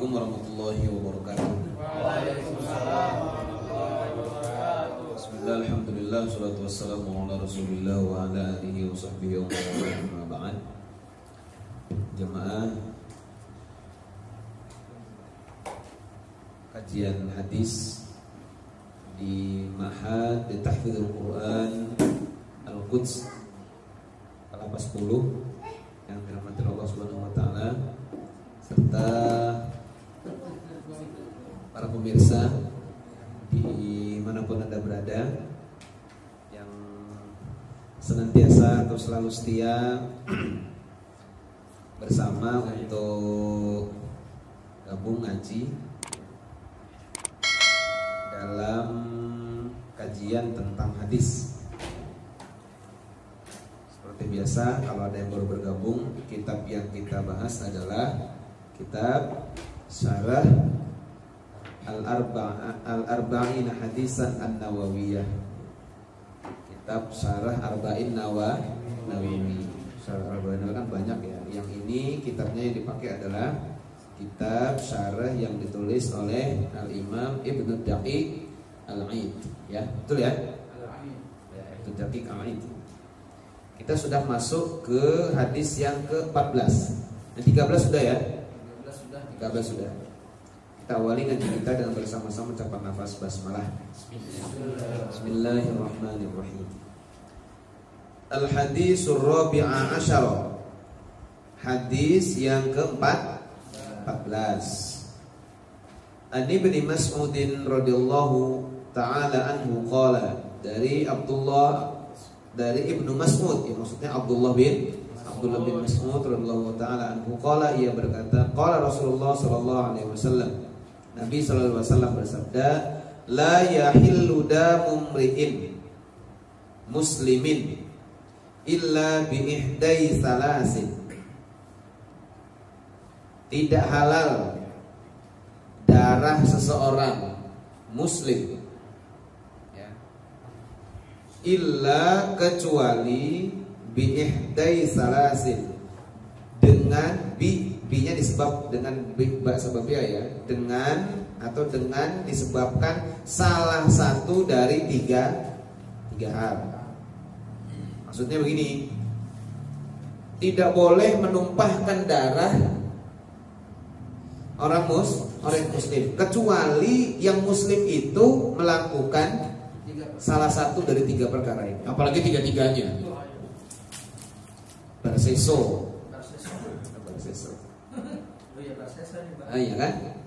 Assalamualaikum warahmatullahi wabarakatuh. Waalaikumsalam warahmatullahi wabarakatuh. Bismillah, alhamdulillah, salatu wassalamu ala rasulillah wa ala alihi wa sahbihi wa man ba'd. Jemaah kajian hadis di Ma'had Tahfidzul Quran Al-Quds Kalapas 10 yang dirahmati Allah Subhanahu wa taala, serta para pemirsa dimanapun Anda berada yang senantiasa atau selalu setia bersama untuk gabung ngaji dalam kajian tentang hadis. Seperti biasa, kalau ada yang baru bergabung, kitab yang kita bahas adalah kitab Syarah Al-Arba'in Hadisan An-Nawawiyah. Kitab Syarah Arba'in Nawawi. Syarah Arba'in Nawawi kan banyak ya. Yang ini kitabnya yang dipakai adalah kitab syarah yang ditulis oleh Al-Imam Ibnu Daqiq Al-Aid. Ya, betul ya? Ibnu Daqiq Al-Aid. Kita sudah masuk ke hadis yang ke-14. Yang 13 sudah ya? 13 sudah. Kita awali ngaji kita dengan bersama-sama ucapan nafas basmalah. Bismillahirrahmanirrahim. Al-hadisur rabi'a asyara. Hadis yang ke-14. An Ibnu Mas'udin radhiyallahu ta'ala anhu qala, dari Ibnu Mas'ud, ya, maksudnya Abdullah bin Mas'ud radhiyallahu ta'ala anhu qala, ia berkata, qala Rasulullah sallallahu alaihi wasallam, Nabi sallallahu alaihi wasallam bersabda, la yahillu damu mri'in muslimin illa bi ihdai salasin. Tidak halal darah seseorang muslim, ya, illa kecuali bi ihdai salasin, dengan bi-nya disebab dengan sebab ya, dengan atau dengan disebabkan salah satu dari tiga hal. Maksudnya begini, tidak boleh menumpahkan darah orang muslim kecuali yang muslim itu melakukan salah satu dari tiga perkara ini, apalagi tiga-tiganya. Barseso. Ah, iya kan?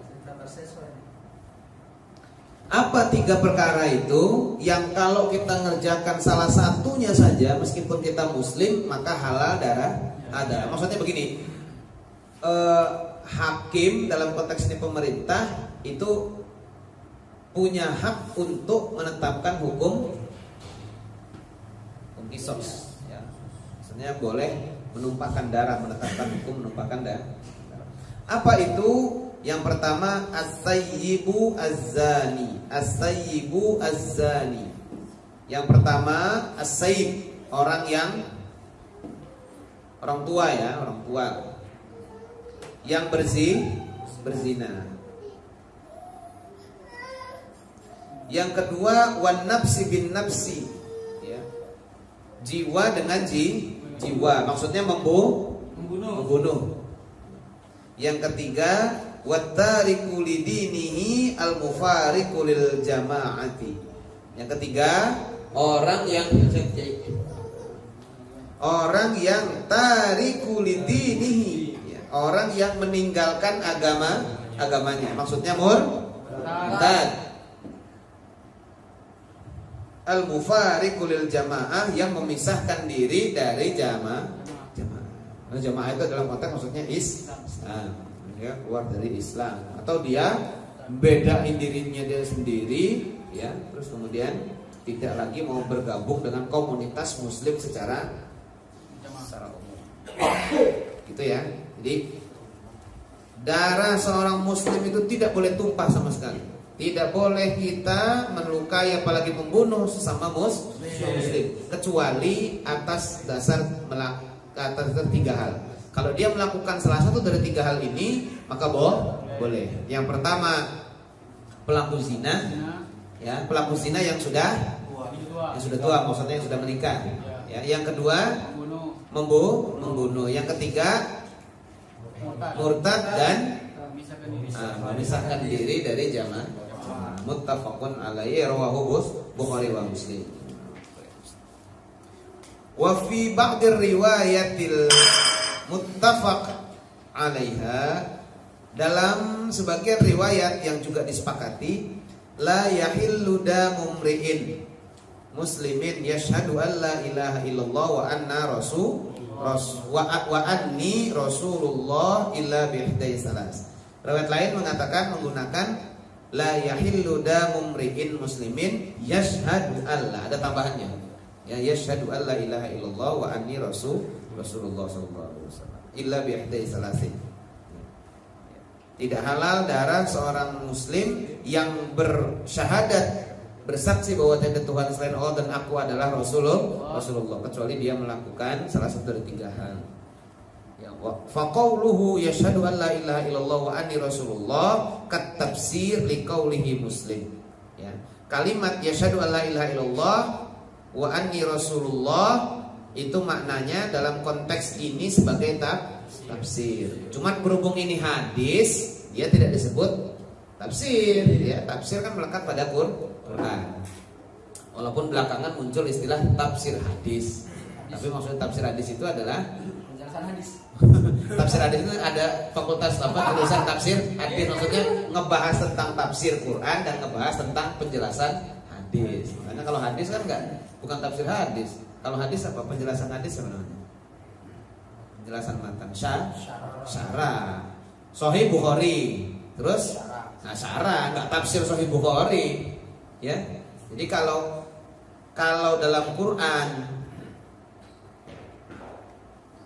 Apa tiga perkara itu yang kalau kita ngerjakan salah satunya saja meskipun kita muslim maka halal darah ada. Maksudnya begini, hakim dalam konteks ini pemerintah itu punya hak untuk menetapkan hukum kisos, ya. Maksudnya boleh menumpahkan darah, menetapkan hukum menumpahkan darah. Apa itu? Yang pertama, as-sayyibu az-zani. As-sayyibu az-zani. Yang pertama, as-sayyib, orang tua ya, orang tua yang berzina. Yang kedua, wan nafsi bin nafsi, ya. Jiwa dengan jiwa, maksudnya membunuh. Yang ketiga, wattariku lidinihi al-mufariqu lil jama'ati. Yang ketiga, orang yang tariku lidinihi, orang yang meninggalkan agamanya, maksudnya murtad. Al-mufariqu lil jamaah, yang memisahkan diri dari jamaah. Jamaah itu dalam konteks maksudnya Islam, ya, keluar dari Islam, atau dia bedain dirinya dia sendiri, ya, terus kemudian tidak lagi mau bergabung dengan komunitas muslim secara umum. Gitu ya. Jadi darah seorang muslim itu tidak boleh tumpah sama sekali. Tidak boleh kita melukai apalagi membunuh sesama muslim kecuali atas dasar tiga hal. Kalau dia melakukan salah satu dari tiga hal ini, maka Boleh. Yang pertama pelaku zina, ya, pelaku zina yang sudah tua, maksudnya yang sudah menikah. Ya, yang kedua membunuh. Yang ketiga murtad dan memisahkan diri dari jamaah. Muttafaqun alaihi rawahu Bukhari wa Muslim. Wa fi ba'dir riwayatil muttafaq 'alaiha, dalam sebagian riwayat yang juga disepakati, la yahillu damu mri'in muslimin yashhadu an la ilaha illallah wa anni rasulullah illa bi ihdai salas. Riwayat lain mengatakan menggunakan la yahillu damu mri'in muslimin yashhadu an la, ada tambahannya. Ya, yashhadu an la ilaha illallah wa anni rasulullah sallallahu alaihi wasallam illa bi ihdai salasin. Tidak halal darah seorang muslim yang bersyahadat, bersaksi bahwa tiada Tuhan selain Allah dan aku adalah Rasulullah, kecuali dia melakukan salah satu dari tiga hal. Ya, faqauluhu yashhadu an la ilaha illallah wa anni rasulullah kat tafsir liqaulihi Muslim. Ya, kalimat yashhadu an la ilaha illallah wa anni rasulullah itu maknanya dalam konteks ini sebagai tafsir. Cuman berhubung ini hadis, dia tidak disebut tafsir. Ya, tafsir kan melekat pada Quran. Walaupun belakangan muncul istilah tafsir hadis. Tapi maksudnya tafsir hadis itu adalah penjelasan hadis. Tafsir hadis itu ada fakultas tulisan tafsir hadis, maksudnya ngebahas tentang tafsir Quran dan ngebahas tentang penjelasan hadis. Karena kalau hadis kan bukan tafsir hadis. Kalau hadis apa? Penjelasan hadis sebenarnya. Penjelasan matan, syarah. Sahih Bukhari. Terus syarah, enggak tafsir Sahih Bukhari. Ya. Jadi kalau dalam Quran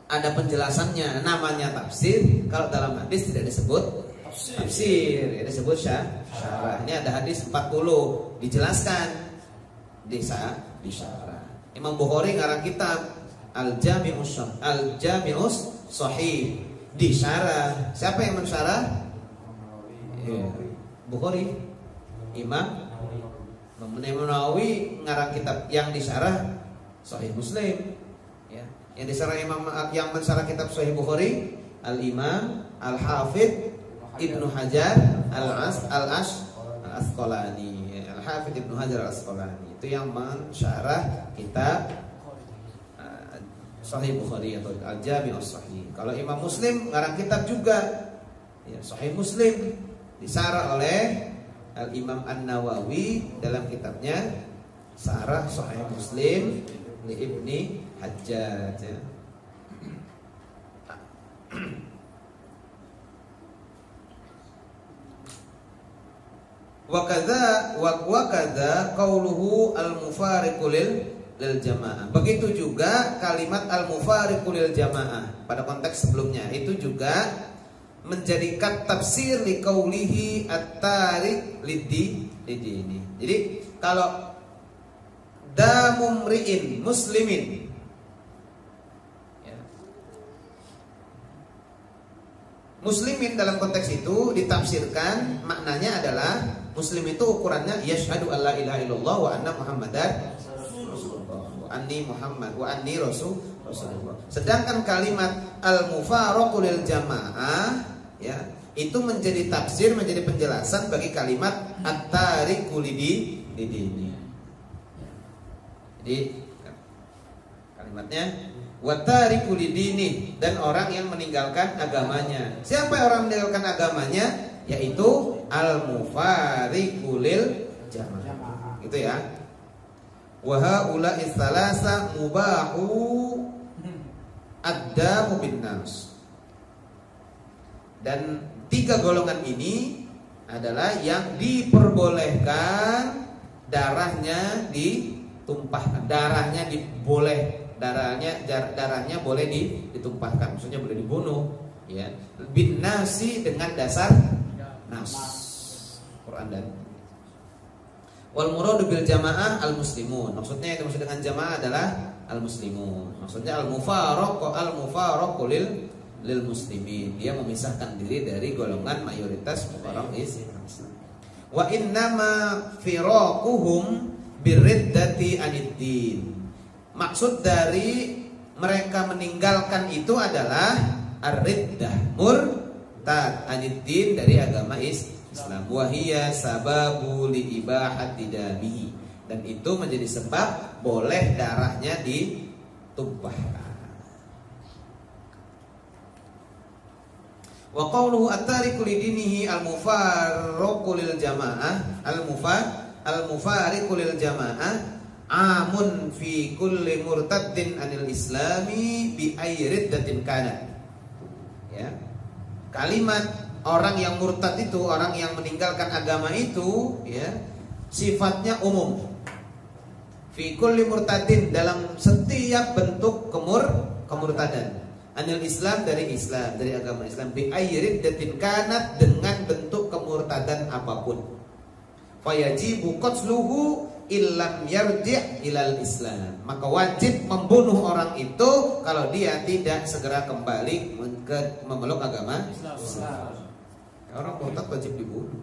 ada penjelasannya namanya tafsir, kalau dalam hadis tidak disebut tafsir, ya disebut syarah. Ini ada hadis 40 dijelaskan di syarah. Imam Bukhari ngarang kitab Al-Jami'us Sahih di syarah. Siapa yang mensyarah? Bukhari. Imam Nawawi ngarang kitab yang disyarah Sahih Muslim. Ya. Yang disyarah yang mensyarah kitab Sahih Bukhari Al-Imam Al-Hafidh Ibnu Hajar Al-Asqalani. Al-Hafidh Ibnu Hajar Al-Asqalani itu yang mensyarah kitab Sahih Bukhari atau Al-Jami'us Sahih. Kalau Imam Muslim ngarang kitab juga, ya, Sahih Muslim disyarah oleh Al-Imam An-Nawawi dalam kitabnya Syarah Sahih Muslim li Ibni Hajjaj. Ya. Wa kadza qauluhu al-mufariqu lil jamaah. Begitu juga kalimat al-mufariqu lil jamaah pada konteks sebelumnya itu juga menjadikan tafsir li qaulihi at-tariq lidini. Jadi kalau damu mri'in muslimin, ya, muslimin dalam konteks itu ditafsirkan maknanya adalah muslim itu ukurannya yashhadu alla ilaha illallah wa anna muhammadar rasulullah wa anni muhammad wa anni rasulullah. Sedangkan kalimat al-mufaraqu lil jamaah, ya, itu menjadi tafsir, menjadi penjelasan bagi kalimat at-tariqu lidini. Jadi kalimatnya wa tariqu lidini, dan orang yang meninggalkan agamanya. Siapa orang meninggalkan agamanya? Yaitu al-mufariqu lil jamaah. Gitu ya. Wa haula tsalasa mubahu ad-damu bin nas. Dan tiga golongan ini adalah yang diperbolehkan darahnya ditumpahkan. Darahnya boleh ditumpahkan, maksudnya boleh dibunuh, ya. Bin nasi dengan dasar nas. Quran dan wal muradu bil jamaah al muslimun. Maksudnya yang dimaksud dengan jamaah adalah al muslimun. Maksudnya al mufaraqu lil lil muslimin. Dia memisahkan diri dari golongan mayoritas orang Islam. Wa innama firaquhum birriddati aniddin. Maksud dari mereka meninggalkan itu adalah ar-riddah, murtad, aniddin, dari agama Islam. Wa hiya sababu li ibahati damihi. Dan itu menjadi sebab boleh darahnya ditumpahkan. Wa qawluhu at-tariku lidinihi al-mufarriqu lil jamaah al-mufariqu lil jamaah amun fi kulli murtaddin anil islami bi ayriddatin kana. Ya. Kalimat orang yang murtad itu, orang yang meninggalkan agama itu, ya, sifatnya umum. Fi kulli murtaddin, dalam setiap bentuk kemurtadan. Anil Islam, dari agama Islam, bi ayriddatin kanat, dengan bentuk kemurtadan apapun. Fayajibu qatluhu illam yarji' ilal Islam. Maka wajib membunuh orang itu kalau dia tidak segera kembali memeluk agama Islam. Orang murtad wajib dibunuh.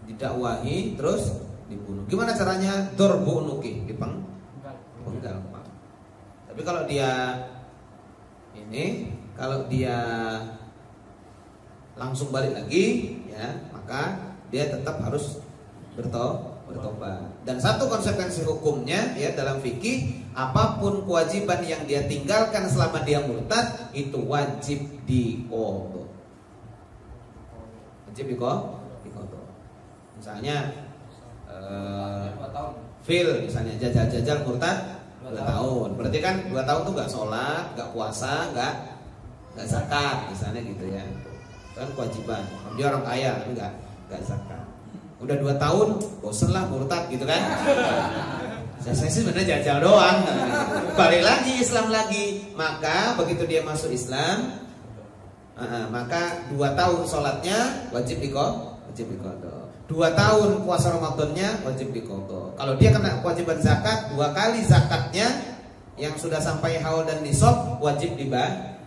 Didakwahi terus dibunuh. Gimana caranya? Dorbu nuki, dipenggal. Tapi kalau dia langsung balik lagi, ya, maka dia tetap harus bertobat. Dan satu konsekuensi hukumnya, ya, dalam fikih, apapun kewajiban yang dia tinggalkan selama dia murtad itu wajib diqadha. Wajib diqadha. Misalnya misalnya jajal murtad 2 tahun. Berarti kan 2 tahun tuh gak sholat, gak puasa, gak zakat, misalnya gitu ya. Itu kan kewajiban. Dia orang kaya tapi gak zakat. Udah 2 tahun, bosen lah murtad gitu kan. Saya sih sebenarnya jajal doang. Balik lagi Islam lagi. Maka begitu dia masuk Islam, maka 2 tahun sholatnya wajib diqadha. 2 tahun puasa Ramadannya wajib diqadha. Kalau dia kena kewajiban zakat, 2 kali zakatnya yang sudah sampai haul dan nisab wajib dibayar.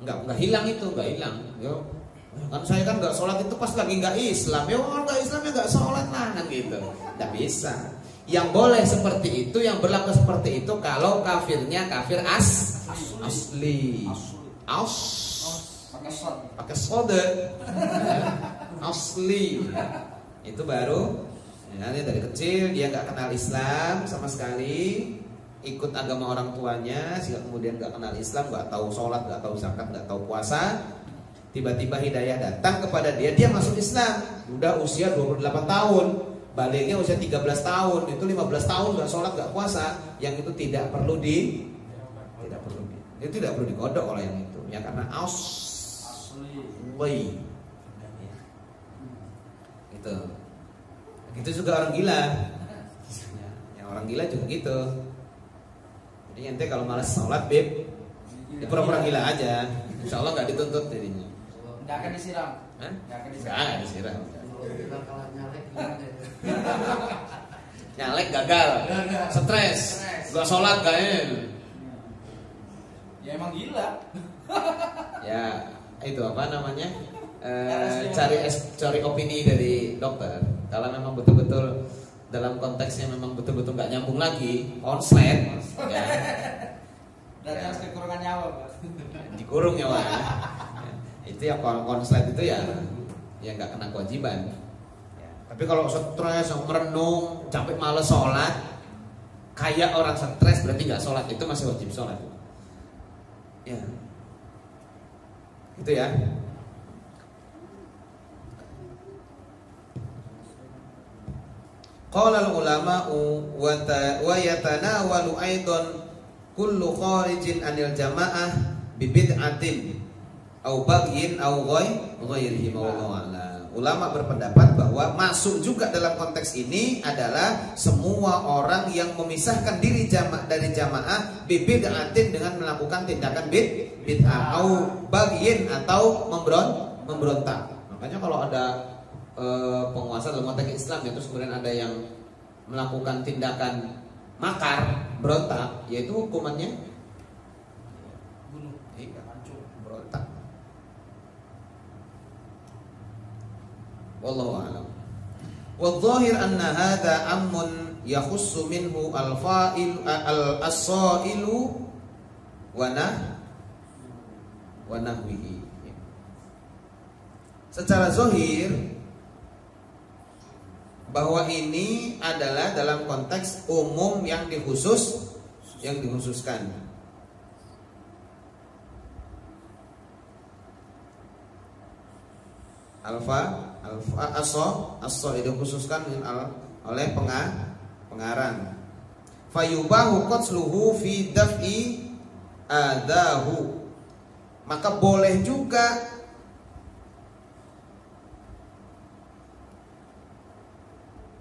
Enggak hilang itu, enggak hilang. Yo, kan saya kan enggak sholat itu pas lagi enggak Islam. Ya orang enggak Islamnya enggak sholat lah, kan gitu. Enggak bisa. Yang boleh seperti itu, yang berlaku seperti itu kalau kafirnya kafir asli. Pakai sode. Asli. Itu baru, ya, dari kecil dia nggak kenal Islam sama sekali, ikut agama orang tuanya, sehingga kemudian nggak kenal Islam, nggak tahu sholat, nggak tahu zakat, nggak tahu puasa. Tiba-tiba hidayah datang kepada dia, dia masuk Islam. Udah usia 28 tahun, baliknya usia 13 tahun, itu 15 tahun nggak sholat, nggak puasa. Yang itu tidak perlu diqadha kalau yang itu, ya, karena asli. Gitu juga orang gila. Yang orang gila juga gitu. Jadi ente kalau malas sholat, beb, pura-pura gila aja. Insya Allah nggak dituntut jadinya. Nggak akan disiram. Nggak disiram. Nyalek gagal, stres, gak sholat gael. Ya emang gila. Ya itu apa namanya? Cari opini dari dokter. Kalau memang betul-betul dalam konteksnya memang betul-betul nggak nyambung lagi, konslet, ya. Dan harus kekurangan nyawa, dikurung nyawa. Itu ya, konslet itu ya nggak kena kewajiban. Ya. Tapi kalau stres, merenung, capek males sholat, kayak orang stres berarti nggak sholat, itu masih wajib sholat. Ya, gitu ya. Qala al-ulama'u wa yatanawalu aidan kullu kharijin anil jamaah bi bid'atin au baghyin au ghairihi wallahu a'lam. Ulama berpendapat bahwa masuk juga dalam konteks ini adalah semua orang yang memisahkan diri dari jamaah bi bid'atin dengan melakukan tindakan bid'ah au baghyin atau memberontak. Makanya kalau ada penguasa dalam konteks Islam, terus kemudian ada yang melakukan tindakan makar, berontak, yaitu hukumannya Bunuh. iya, Hancur. berontak. Wallahu a'lam. Wadh-dhahir anna hadha ammun yakhussu minhu al-fa'il as-sa'ilu wa nahwihi. Secara zahir bahwa ini adalah dalam konteks umum yang dikhususkan. Aso itu dikhususkan oleh pengarang. Fayubahu qatsluhu fi daf'i adahu. Maka boleh juga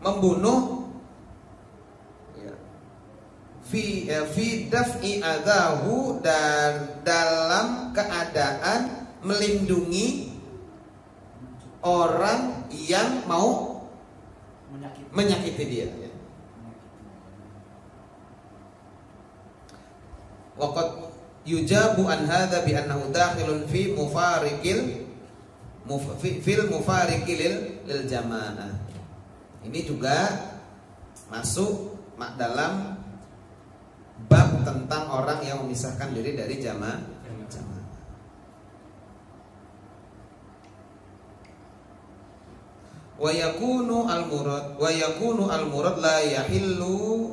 membunuh fi daf'i adahu, dan dalam keadaan melindungi orang yang mau menyakiti dia. Waqad yujabu an hadza bi annahu dakhilun fi mufariqil lil jamaah. Ini juga masuk dalam bab tentang orang yang memisahkan diri dari jamaah. Wa yakunu al-murad la yahillu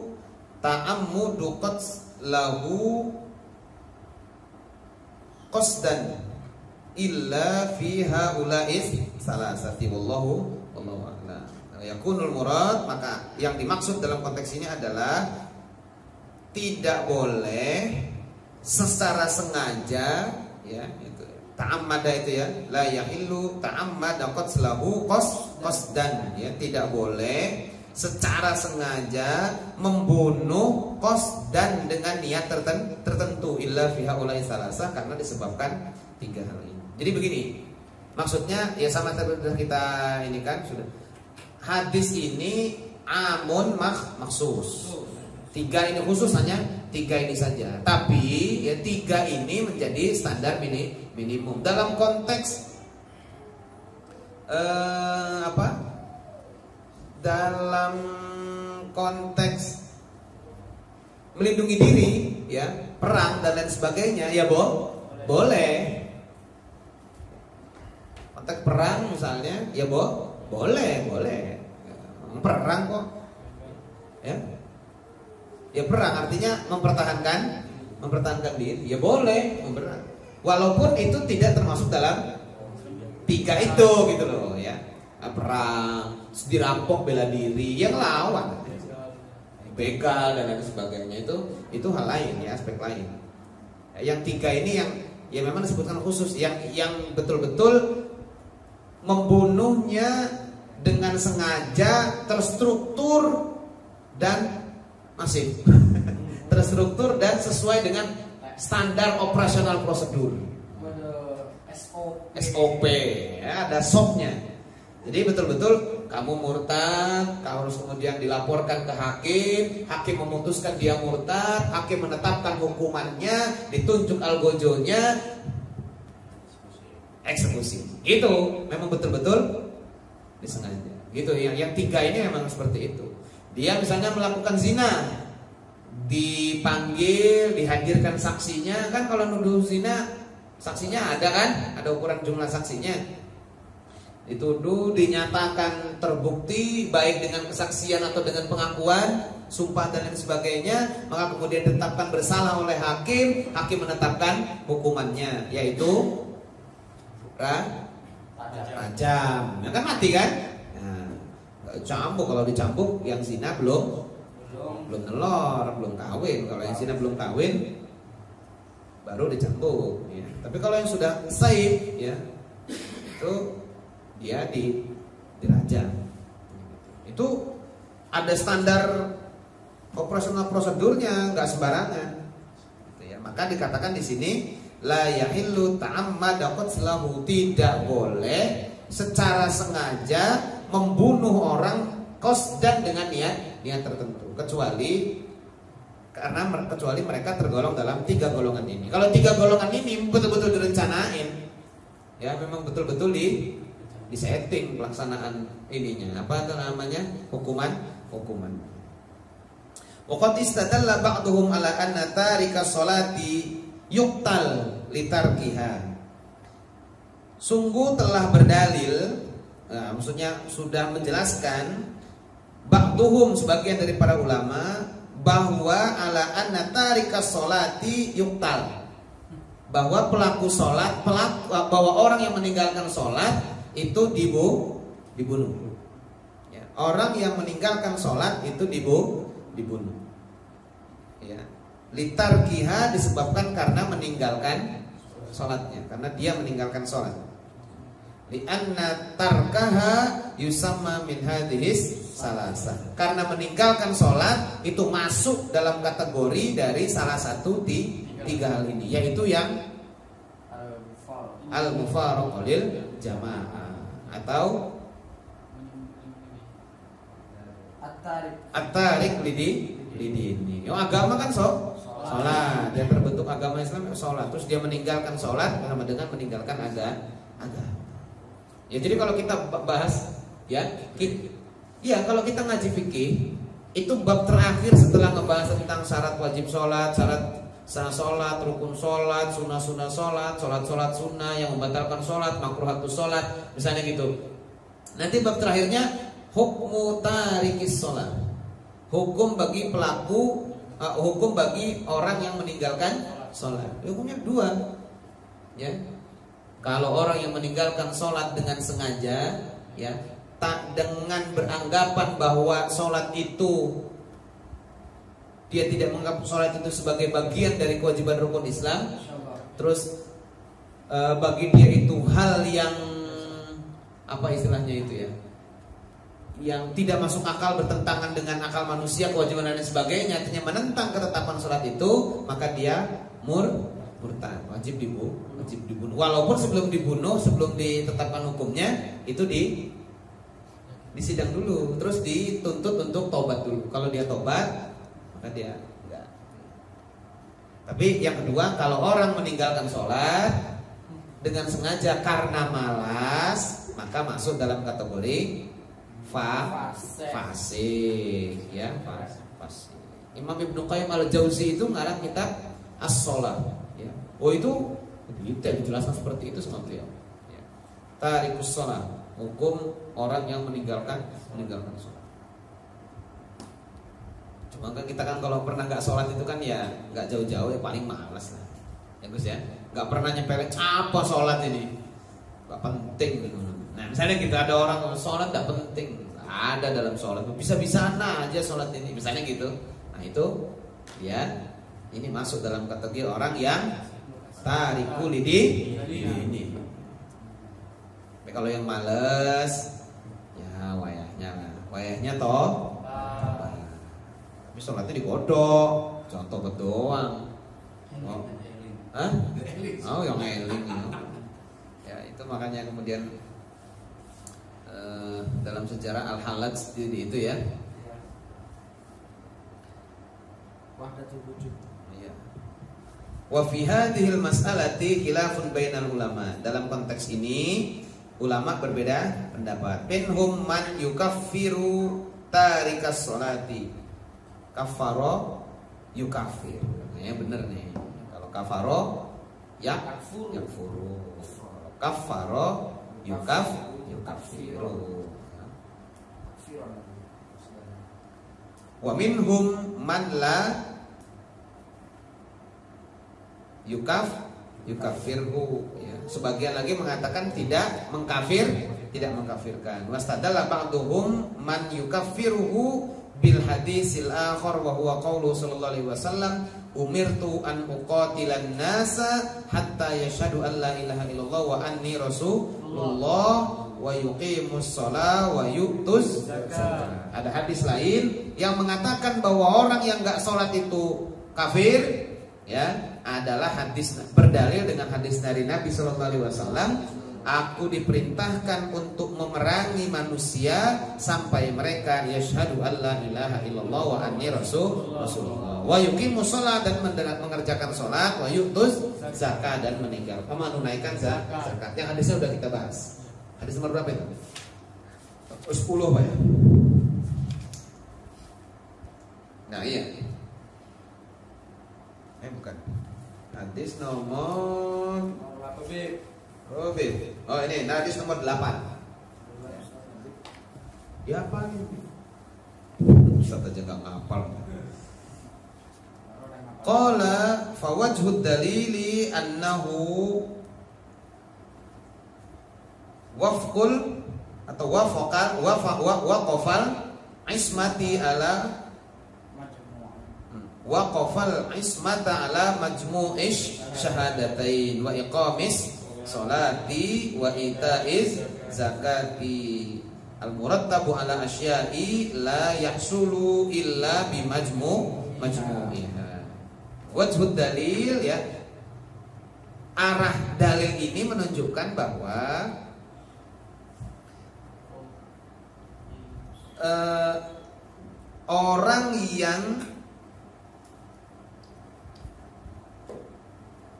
ta'ammudu lahu qasdan illa fi haula'is salasati wallahu a'lam. Yakunul murad, maka yang dimaksud dalam konteks ini adalah tidak boleh secara sengaja, ya itu ta'ammada itu ya, la yahillu ta'ammada qaslahu qasdan, ya tidak boleh secara sengaja membunuh qasdan dengan niat tertentu illa fi haula'i salasa, karena disebabkan 3 hal ini. Jadi begini, maksudnya ya sama sudah kita ini kan sudah. Hadis ini amun maksus. 3 ini khusus, hanya 3 ini saja. Tapi ya 3 ini menjadi standar minimum dalam konteks dalam konteks melindungi diri, ya perang dan lain sebagainya, ya boleh. Konteks perang misalnya, ya boleh. Perang kok, ya perang artinya mempertahankan diri, ya boleh memperang. Walaupun itu tidak termasuk dalam 3 itu gitu loh ya. Perang, dirampok bela diri, yang lawan, begal dan lain sebagainya, itu hal lain ya, aspek lain. Yang 3 ini yang ya memang disebutkan khusus, yang betul-betul membunuhnya dengan sengaja, terstruktur dan masif. Terstruktur dan sesuai dengan standar operasional prosedur. SOP ya, ada SOP-nya. Jadi betul-betul kamu murtad, kamu harus kemudian dilaporkan ke hakim memutuskan dia murtad, hakim menetapkan hukumannya, ditunjuk algojonya, eksekusi. Itu memang betul-betul disengaja. Gitu. Yang 3 ini memang seperti itu. Dia misalnya melakukan zina, dipanggil, dihadirkan saksinya. Kan kalau nuduh zina, saksinya ada kan? Ada ukuran jumlah saksinya. Dituduh, dinyatakan terbukti baik dengan kesaksian atau dengan pengakuan, sumpah dan lain sebagainya, maka kemudian ditetapkan bersalah oleh hakim menetapkan hukumannya, yaitu rajam. Ya kan mati kan? Nah, cambuk, kalau dicambuk yang zina belum nelor, belum kawin. Kalau yang zina belum kawin baru dicambuk ya. Tapi kalau yang sudah saib ya, itu dia dirajam. Itu ada standar operasional prosedurnya, nggak sembarangan. Gitu ya. Maka dikatakan di sini la yahillu ta'ammada qatlahu, tidak boleh secara sengaja membunuh orang qasdan dengan niat tertentu, kecuali karena kecuali mereka tergolong dalam 3 golongan ini. Kalau 3 golongan ini betul-betul direncanain, ya memang betul-betul disetting pelaksanaan ininya. Apa itu namanya? Hukuman. Waqad istadalla ba'duhum ala anna tarika sholati yuqtal litarkiha. Sungguh telah berdalil, maksudnya sudah menjelaskan ba'duhum sebagian dari para ulama bahwa ala anna tarika sholati yuqtal, bahwa pelaku sholat, bahwa orang yang meninggalkan sholat itu dibunuh. Ya, orang yang meninggalkan sholat itu dibunuh. Ya, litarkiha disebabkan karena meninggalkan sholatnya, karena dia meninggalkan sholat. Li'anna tarkaha yusamma min hadhis salasah. Karena meninggalkan sholat itu masuk dalam kategori dari salah satu 3 hal ini, yaitu yang al-mufaraqah lil jamaah atau at-tarik lidini. Yang agama kan sholat, dia terbentuk agama Islam sholat, terus dia meninggalkan sholat sama dengan meninggalkan agama. Ya jadi kalau kita bahas kalau kita ngaji fikih itu bab terakhir setelah ngebahas tentang syarat wajib sholat, syarat sah sholat, rukun sholat, sunnah sholat, sholat sunnah yang membatalkan sholat, makruhatus sholat, misalnya gitu. Nanti bab terakhirnya hukmu tarikis sholat, hukum bagi pelaku, hukum bagi orang yang meninggalkan sholat. Hukumnya 2, ya. Kalau orang yang meninggalkan sholat dengan sengaja, ya, tak dengan beranggapan bahwa sholat itu, dia tidak menganggap sholat itu sebagai bagian dari kewajiban rukun Islam, terus bagi dia itu hal yang apa istilahnya itu ya, yang tidak masuk akal, bertentangan dengan akal manusia, kewajiban dan sebagainya, artinya menentang ketetapan sholat itu, maka dia murtad, wajib dibunuh. Walaupun sebelum dibunuh, sebelum ditetapkan hukumnya itu disidang dulu, terus dituntut untuk tobat dulu. Kalau dia tobat, maka dia enggak. Tapi yang kedua, kalau orang meninggalkan sholat dengan sengaja karena malas, maka masuk dalam kategori fasik, ya, fasik. Imam Ibnu Qayyim al-Jauzi itu ngarang kitab As-Shalah, ya. Oh itu detail dijelaskan seperti itu sama beliau. Ya. Tarikus shalah, hukum orang yang meninggalkan sholat. Cuma kan kita kan kalau pernah nggak sholat itu kan ya nggak jauh-jauh, ya paling malas lah, ya Gus ya. Nggak pernah nyepelin apa sholat ini, nggak penting gitu. Nah misalnya kita ada orang sholat nggak penting, ada dalam sholat bisa-bisaan aja sholat ini, misalnya gitu. Nah itu ya ini masuk dalam kategori orang yang tarikul ini. Tapi kalau yang males, ya wayahnya toh. Tapi sholatnya digodok, contoh doang. Oh, yang eling ya itu makanya kemudian dalam sejarah Al-Halaj itu ya. Wahdatul wujud. Iya. Wa fi hadhil mas'alati khilafun bainal ulama. Dalam konteks ini ulama berbeda pendapat. Minhum man yukaffiru tarikas sholati. Kafaro yukaffir. Nah, bener nih. Kalau kafaro yakfuru. Kafaro yukaffiru. Wa minhum man la yukaffirhu, ya. Sebagian lagi mengatakan tidak mengkafirkan. Wastadalla ba'duhum man yukaffiruhu bil hadisil akhar wa huwa qaulu sallallahu alaihi wasallam umirtu an uqatilan nasa hatta yashhadu an la ilaha illallah wa anni rasulullah wa yuqimus shalah wa yu'tuz zakat. Ada hadis lain yang mengatakan bahwa orang yang enggak sholat itu kafir, ya, adalah hadis berdalil dengan hadis dari Nabi sallallahu alaihi wasallam, Aku diperintahkan untuk memerangi manusia sampai mereka yashhadu alla ilaha illallah wa anni rasulullah wa yuqimus shalah dan mengerjakan salat, wa yu'tuz zakat dan menunaikan zakat. Yang hadisnya sudah kita bahas. Hadis nomor berapa itu? 10 Pak ya? Nah iya. Bukan. Hadis nomor Oh ini hadis nomor 8. Ya apa ini? Ustaz aja nggak ngapal. Qala fawajhud dalili annahu wafqul atau waqafal ismati ala waqafal ismata ala majmu'ish syahadatain wa iqamis salati wa itaiz zakati al-murattabu ala asya'i la yahsulu illa bi majmu'iha. Wajhud dalil ya. Arah dalil ini menunjukkan bahwa orang yang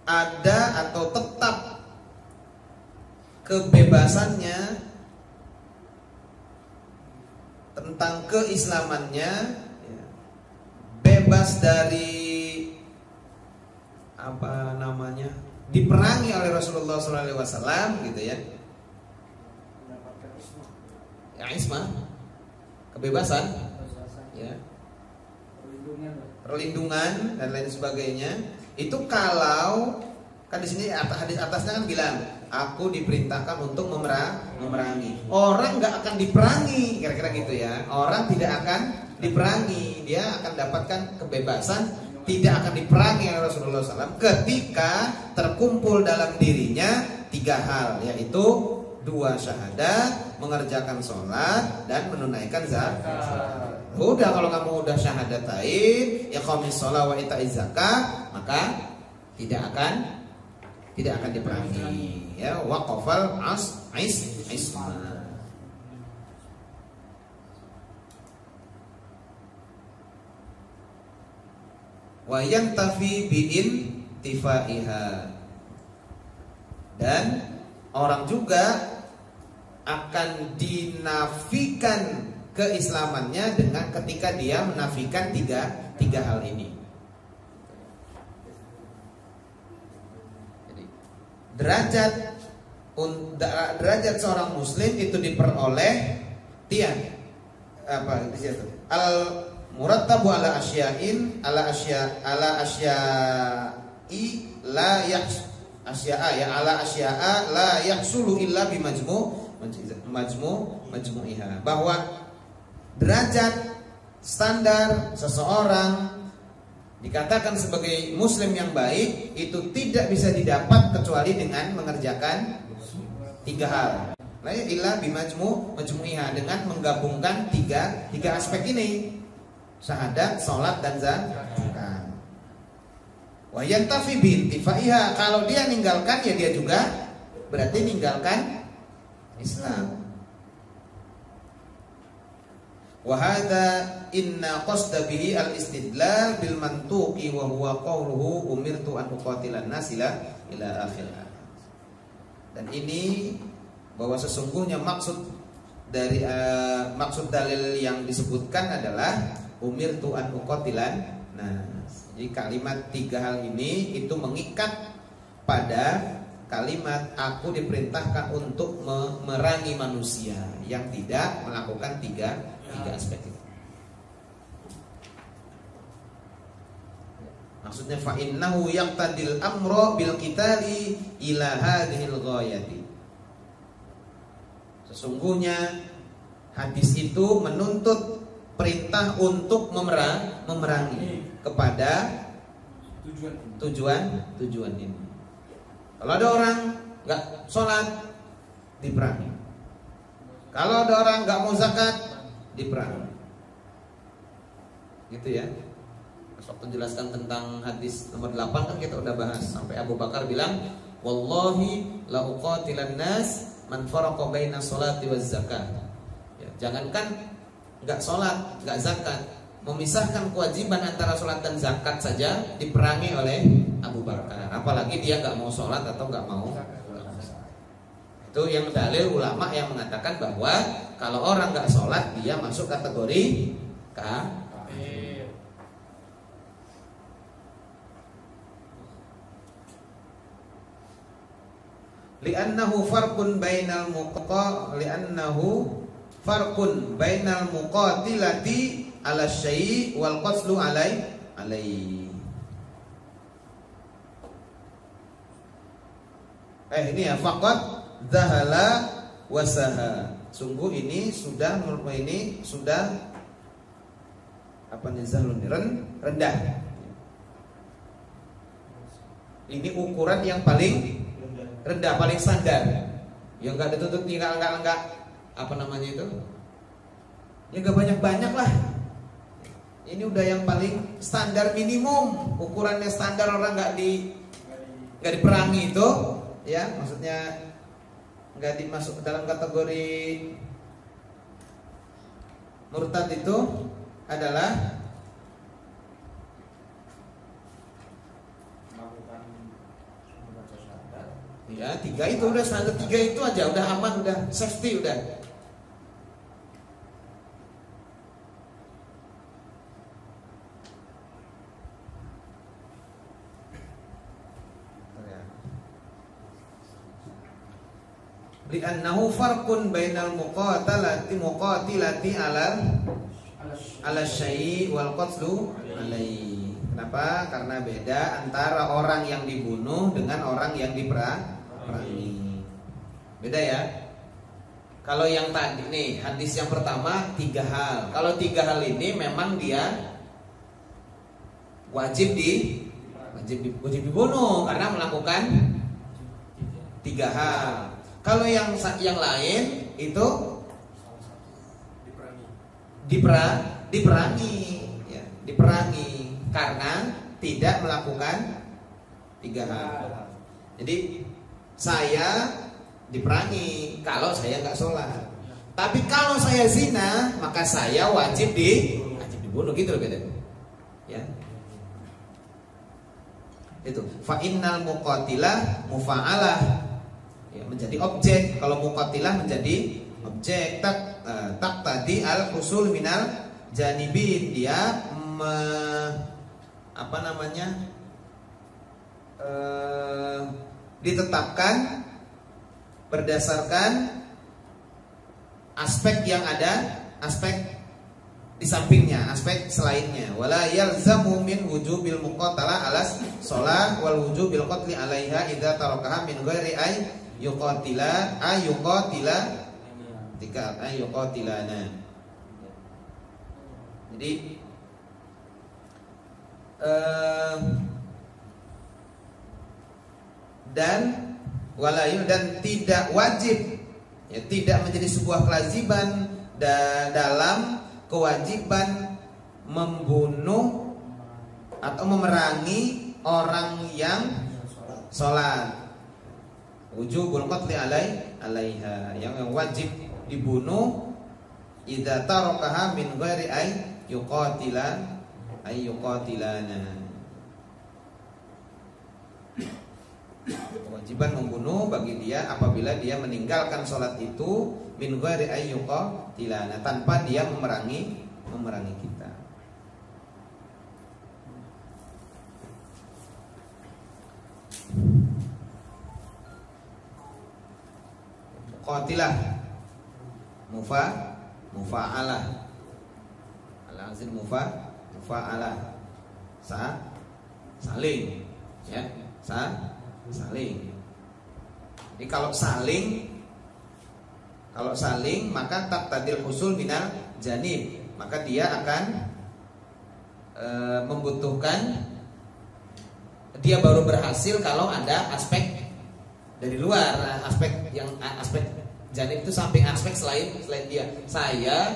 ada atau tetap kebebasannya tentang keislamannya, bebas dari apa namanya diperangi oleh Rasulullah SAW gitu ya. Ya isma, kebebasan, ya, perlindungan dan lain sebagainya. Itu kalau kan di sini hadis atasnya kan bilang aku diperintahkan untuk memerangi. Orang nggak akan diperangi, kira-kira gitu ya. Orang tidak akan diperangi, dia akan dapatkan kebebasan, tidak akan diperangi oleh Rasulullah SAW ketika terkumpul dalam dirinya 3 hal, yaitu 2 syahadat, mengerjakan sholat dan menunaikan zakat. Udah kalau kamu udah syahadatain, iqamis shalah wa itaiz zakat, maka tidak akan diperangi. Ya, waqafal isma. Wa yantafi bi'in tifaiha. Dan orang juga akan dinafikan keislamannya dengan ketika dia menafikan tiga hal ini. Jadi, derajat seorang muslim itu diperoleh al murattabu ala asya'in ala asya'i la yahsulu illa bi majmu'iha, bahwa derajat standar seseorang dikatakan sebagai muslim yang baik itu tidak bisa didapat kecuali dengan mengerjakan 3 hal. La illa bi majmu'iha, dengan menggabungkan tiga aspek ini: syahadat, salat dan zakat. Wa yantafi bi intifaiha, kalau dia ninggalkan ya dia juga berarti ninggalkan Islam. Wa hadza inna qasda bihi al-istidlal bil mantuqi wa huwa qawluhu umirtu an uqatilan nas ila akhir. Dan ini bahwa sesungguhnya maksud dari maksud dalil yang disebutkan adalah umirtu an uqatilan nas. Jadi kalimat 3 hal ini itu mengikat pada kalimat aku diperintahkan untuk memerangi manusia yang tidak melakukan tiga aspek itu. Maksudnya fa innahu yaqtadil amra bil qitali ila hadhil ghayati. Sesungguhnya hadis itu menuntut perintah untuk memerangi kepada tujuan ini. Kalau ada orang nggak sholat, diperangi. Kalau ada orang nggak mau zakat, diperangi. Gitu ya. Pas waktu jelaskan tentang hadis nomor 8 kan kita udah bahas sampai Abu Bakar bilang, wallahi la uqatilan nas man faraqa baina sholati waz zakat. Ya, jangankan enggak sholat, enggak zakat, memisahkan kewajiban antara sholat dan zakat saja diperangi oleh Abu Bakar. Apalagi dia enggak mau sholat atau enggak mau zakat. Itu yang dalil ulama yang mengatakan bahwa kalau orang enggak sholat dia masuk kategori kafir. Li'annahu farqun bainal muqatilati ala syai' wal qatlu alai. Ini ya faqat zahala wasaha. Sungguh ini sudah apa nih zalun rendah. Ini ukuran yang paling rendah, paling standar, yang nggak ditutup tinggal enggak apa namanya itu, ya nggak banyak lah. Ini udah yang paling standar minimum, ukurannya standar, orang nggak diperangi itu, ya maksudnya nggak dimasuk dalam kategori murtad. Itu adalah ya 3 itu udah standar, 3 itu aja udah aman, udah safety, udah. Li'annahu farqun bainal muqatilati ala syai' wal qatlu alai. Kenapa? Karena beda antara orang yang dibunuh dengan orang yang diperangi. Beda ya. Kalau yang tadi nih hadis yang pertama 3 hal. Kalau 3 hal ini memang dia wajib dibunuh karena melakukan 3 hal. Kalau yang lain itu diperangi karena tidak melakukan 3 hal. Jadi saya diperangi kalau saya nggak sholat. Tapi kalau saya zina, maka saya wajib dibunuh, gitu loh beda. Ya. Itu fa innal muqatilah mufa'alah, ya, menjadi objek. Kalau muqatilah menjadi objek. Tak tadi al husul minal janibin, dia ditetapkan berdasarkan aspek yang ada, aspek di sampingnya, aspek selainnya. Wala yalzamu min wujubil muqatalah alas shalah wal wujubil qatli alaiha idza tarakaha min ghairi ay yuqatilana. Jadi dan tidak wajib, ya, tidak menjadi sebuah kewajiban dalam kewajiban membunuh atau memerangi orang yang sholat. Wujubul qatli alaiha, yang wajib dibunuh idza tarakaha min ghairi ay yuqatilana. Kewajiban membunuh bagi dia apabila dia meninggalkan sholat itu min ghairi ay yuqatilana, tanpa dia memerangi kita. Muqatilah mufa'alah, al-azim mufa'alah, saling, ya, saling. Jadi kalau saling maka taqtadil husul minal janib, maka dia akan membutuhkan, dia baru berhasil kalau ada aspek dari luar, aspek janib itu samping aspek selain dia. Saya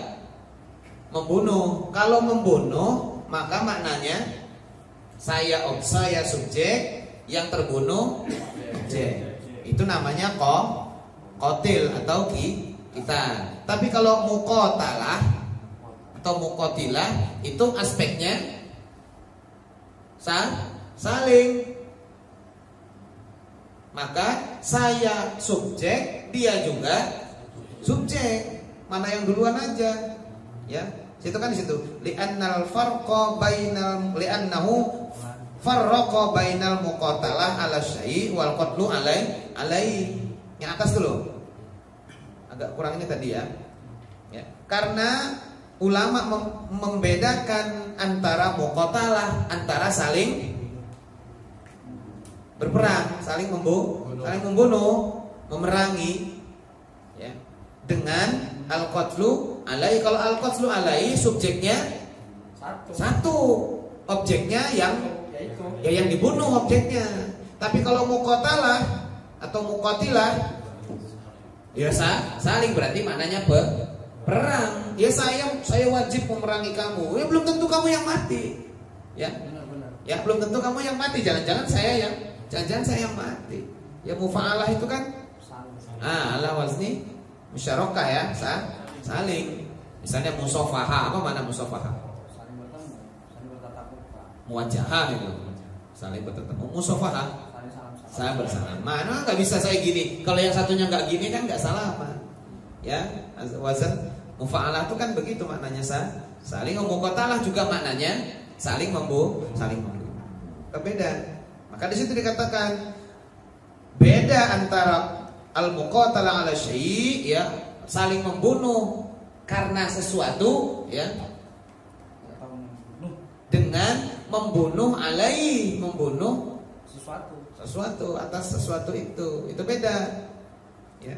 membunuh. Kalau membunuh maka maknanya saya subjek, yang terbunuh objek. Itu namanya qatil atau kita. Tapi kalau muqatalah atau muqatilah itu aspeknya saling. Maka saya subjek, dia juga subjek. Mana yang duluan aja? Ya, situ kan di situ. Li'annahu farraqa bainal muqatalah ala syai' wal qatlu alai. Yang atas dulu. Agak kurang ini tadi ya. Ya. Karena ulama membedakan antara muqatalah, antara saling berperang, saling membunuh, memerangi, ya, dengan al-qatlu alai. Kalau al-qatlu alai subjeknya satu, objeknya yang dibunuh objeknya. Tapi kalau muqatalah atau muqatilah, ya saling, berarti maknanya perang. Ya saya wajib memerangi kamu. Ya belum tentu kamu yang mati. Ya. Ya belum tentu kamu yang mati. Jangan-jangan saya yang mati. Ya mufa'alah itu kan ala wazni musyarakah ya, saling. Misalnya musafahah, apa mana musafahah? Saling bertemu, saling bertatap muka. Muwajahah itu. Saling bertemu. Musafahah saya bersalam. Mana nggak bisa saya gini. Kalau yang satunya nggak gini kan nggak salaman. Ya, wazan mufa'alah itu kan begitu maknanya saling. Muqatalah juga maknanya saling membunuh. Beda. Maka di situ dikatakan beda antara al-muqatalah ala syai', ya, saling membunuh karena sesuatu, ya, dengan membunuh alai, membunuh sesuatu atas sesuatu itu beda, ya.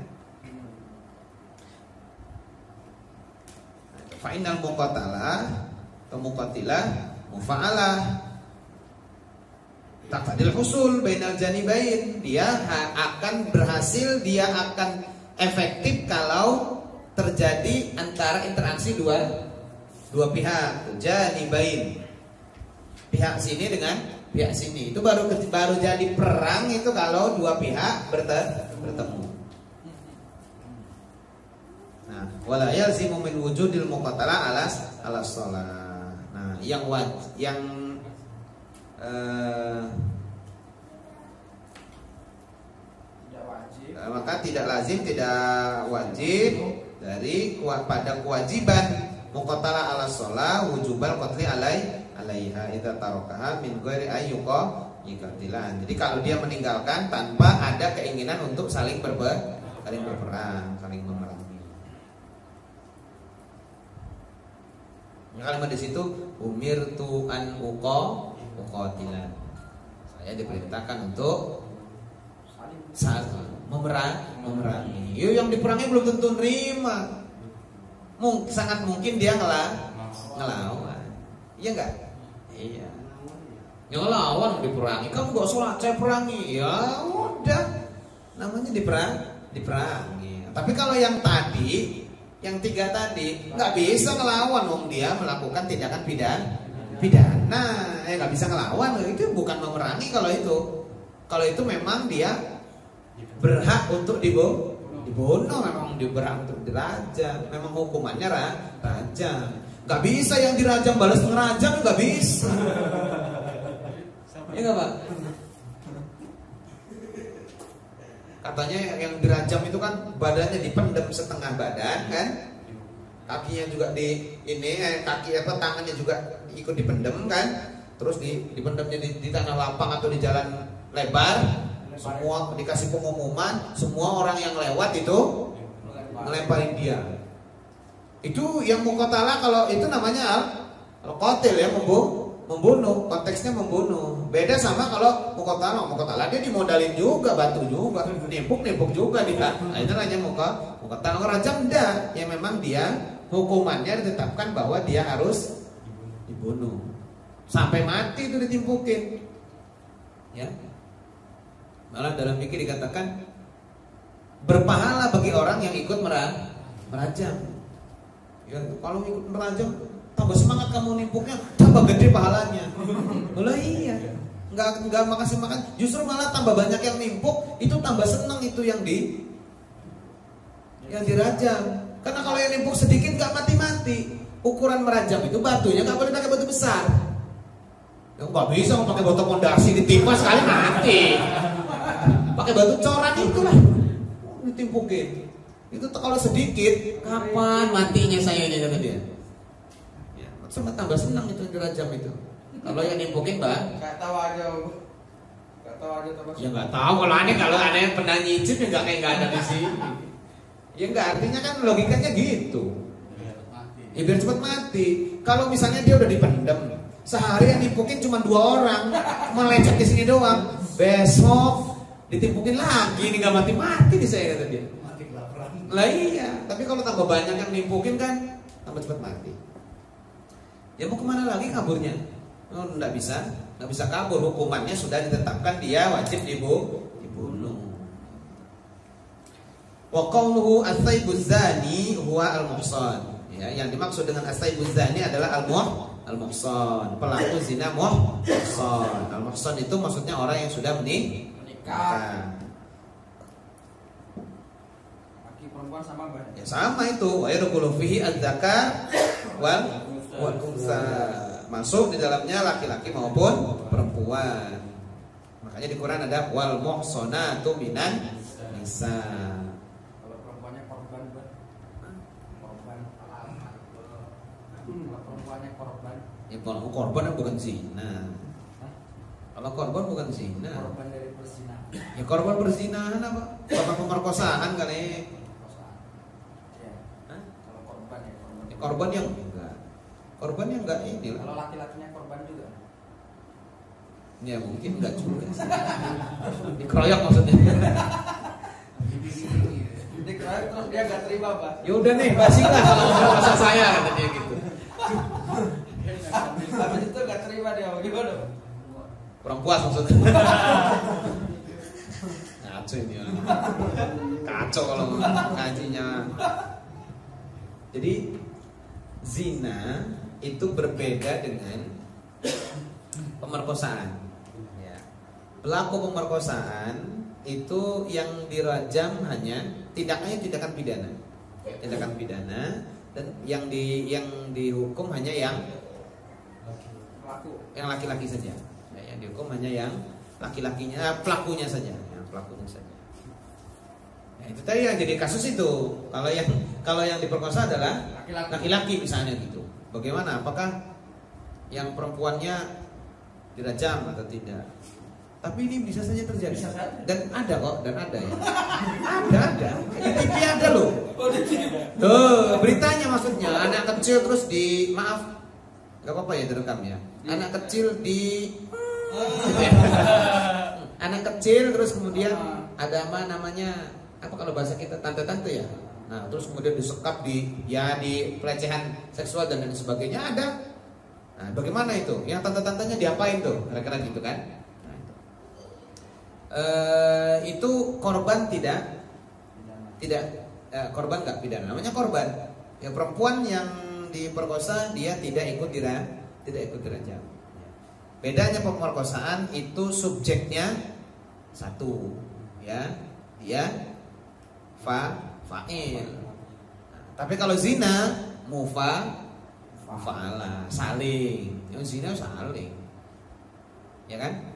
Fa'inal muqatalah atau muqatilah mufa'alah taqdil husul bainal janibain. Dia akan berhasil, dia akan efektif kalau terjadi antara interaksi dua pihak, janibain. Pihak sini dengan pihak sini. Itu baru jadi perang itu kalau dua pihak bertemu. Nah, wala yalzimu min wujudil muqatalah ala shalah. Nah, maka tidak lazim, tidak wajib dari pada kewajiban muqatalah ala shalah wujubal qatli alaiha idza tarakaha min ghairi ayyuqa yikatilan. Jadi kalau dia meninggalkan tanpa ada keinginan untuk saling berperang, saling memerangi. Kalimat di situ umirtu an uqatilan. Saya diperintahkan untuk memerangi. Yang diperangi belum tentu nerima. Sangat mungkin dia ngelawan. Iya enggak? Iya. Ngelawan diperangi. Kamu gak sholat, saya perangi. Ya udah, namanya diperangi. Tapi kalau yang tadi, yang tiga tadi, nggak bisa ngelawan, dia melakukan tindakan pidana. Nggak bisa ngelawan, itu bukan memerangi. Kalau itu memang dia berhak untuk dibunuh, memang berhak untuk dirajam, memang hukumannya rajam. Nggak bisa yang dirajam balas ngerajam, nggak bisa. Iya nggak Pak? Katanya yang dirajam itu kan badannya dipendam setengah badan kan, kakinya juga tangannya juga ikut dipendam kan, terus dipendamnya di tanah lapang atau di jalan lebar. Semua dikasih pengumuman, semua orang yang lewat itu ngelemparin dia. Itu yang muqatalah. Kalau itu namanya al-qatil, ya, membunuh, konteksnya membunuh. Beda sama kalau muqatalah dia dimodalin juga, batu juga, nimpuk juga dia. Nah, itu namanya muqatalah. Rajam enggak, ya memang dia hukumannya ditetapkan bahwa dia harus dibunuh sampai mati, itu ditimpukin, ya. Malah dalam fikih dikatakan berpahala bagi orang yang ikut merajam. Ya, kalau ikut merajam tambah semangat kamu nimpuknya, tambah gede pahalanya. Iya. nggak makasih makan, justru malah tambah banyak yang nimpuk, itu tambah senang itu yang dirajam. Karena kalau yang nimpuk sedikit nggak mati-mati. Ukuran merajam itu batunya nggak boleh pakai batu besar. Ya nggak bisa pakai batu pondasi ditimpa sekali mati. Pakai batu corak itulah ditimpukin. Itu kalau sedikit, kapan matinya saya ini kata dia. Ya, sama tambah senang itu dirajam itu. Kalau yang nimpukin Mbak, Gak tahu aja tambah. ya nggak tahu kalau aneh pernah nyicip ya nggak ada di sini. Ya nggak, artinya kan logikanya gitu. Ya biar cepat mati. Kalau misalnya dia udah dipendem, sehari yang nimpukin cuma 2 orang, melecet di sini doang. Besok ditimpukin lagi, ini nggak mati-mati di saya kata dia. Lah iya, tapi kalau tambah banyak yang nimpukin kan tambah cepat mati. Ya mau kemana lagi kaburnya? Oh, nggak bisa kabur. Hukumannya sudah ditetapkan, dia wajib dibunuh. Wa qawluhu as-saybuz zani huwa al-muhsan. Ya, yang dimaksud dengan as-saybuz zani adalah al-muhsan, pelaku zina muhsan. Al-muhsan itu maksudnya orang yang sudah menikah. Laki perempuan sama Mbak. Ya sama itu, wa yadkhulu fihi az-zakar wal unsa. Masuk di dalamnya laki-laki maupun perempuan. Makanya di Quran ada wal muhsanatu minan nisa. Kalau perempuannya korban, Mbak. Korban. Kalau perempuannya korban. Ya kalau korban bukan zina. Kalau korban bukan zina. Korban dari perzinahan. Ya korban perzinahan apa? Korban pemerkosaan kali. Ya. Hah? Kalau korban ya korban. Ya, korban yang enggak. Korban yang enggak ini lah. Kalau laki-lakinya korban juga. Ya mungkin enggak juga sih. Dikeroyok maksudnya. Dikeroyok terus dia nggak terima, Pak. Ya udah nih, basilah kalau bahasa saya kata dia gitu. Habis itu nggak terima dia, gimana? Kurang puas maksudnya. Kacau ini orang. Kacau kalau ngajinya. Jadi zina itu berbeda dengan pemerkosaan. Ya. Pelaku pemerkosaan itu yang dirajam hanya tindakan pidana. Tindakan pidana, dan yang dihukum hanya yang laki-laki saja. Ya, yang dihukum hanya yang laki-lakinya, pelakunya saja, pelakunya saja. Nah, itu tadi yang jadi kasus itu. Kalau yang diperkosa adalah laki-laki misalnya gitu. Bagaimana? Apakah yang perempuannya dirajam atau tidak? Tapi ini bisa saja terjadi. Bisa saja. Dan ada kok, ya. Ada. Di TV ada loh. Oh, di sini. Tuh, beritanya maksudnya anak kecil terus maaf, nggak apa-apa ya direkam ya. Anak kecil anak kecil terus kemudian ada namanya apa kalau bahasa kita tante-tante ya. Nah, terus kemudian disekap di pelecehan seksual dan lain sebagainya ada. Nah, bagaimana itu? Yang tante-tantenya diapain tuh? Kira-kira gitu kan? Nah, itu korban tidak korban nggak pidana, namanya korban. Ya perempuan yang diperkosa dia tidak ikut dirajam. Bedanya pemerkosaan itu subjeknya satu, ya dia fa'il. Tapi kalau zina mufa'ala, saling. Yang zina saling, ya kan?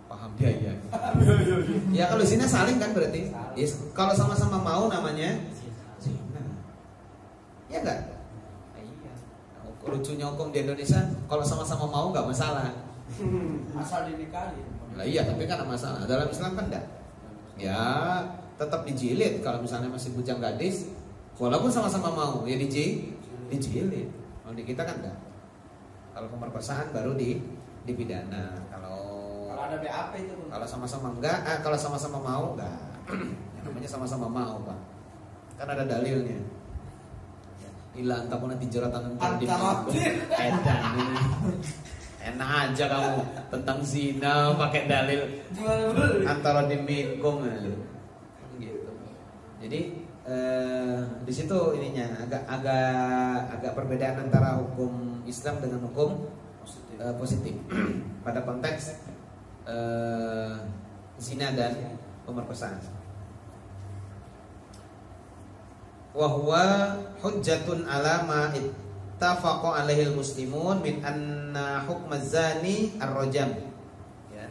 Paham dia ya. Ya kalau zina saling kan berarti. Yes. Kalau sama-sama mau namanya zina. Ya enggak? Iya. Lucunya hukum di Indonesia kalau sama-sama mau enggak masalah. Asal dinikahi. Lah iya, tapi kan ada masalah. Dalam Islam kan enggak. Ya, tetap dijilid kalau misalnya masih bujang gadis, walaupun sama-sama mau, ya dijilid. Kalau di kita kan enggak. Kalau pemerkosaan baru dipidana. Kalau ada BAP itu. Kalau sama-sama enggak, kalau sama-sama mau enggak. Yang namanya sama-sama mau, Pak. Kan ada dalilnya. Ila antapun nanti jeratan edan ini. Enak aja kamu tentang zina pakai dalil antara diminkum gitu. Jadi di situ ininya agak perbedaan antara hukum Islam dengan hukum positif pada konteks zina dan pemerkosaan. Wa huwa hujjatun ala ma ittafaqa alaihi muslimun min anna hukmaz zani ar-rajam. Ya.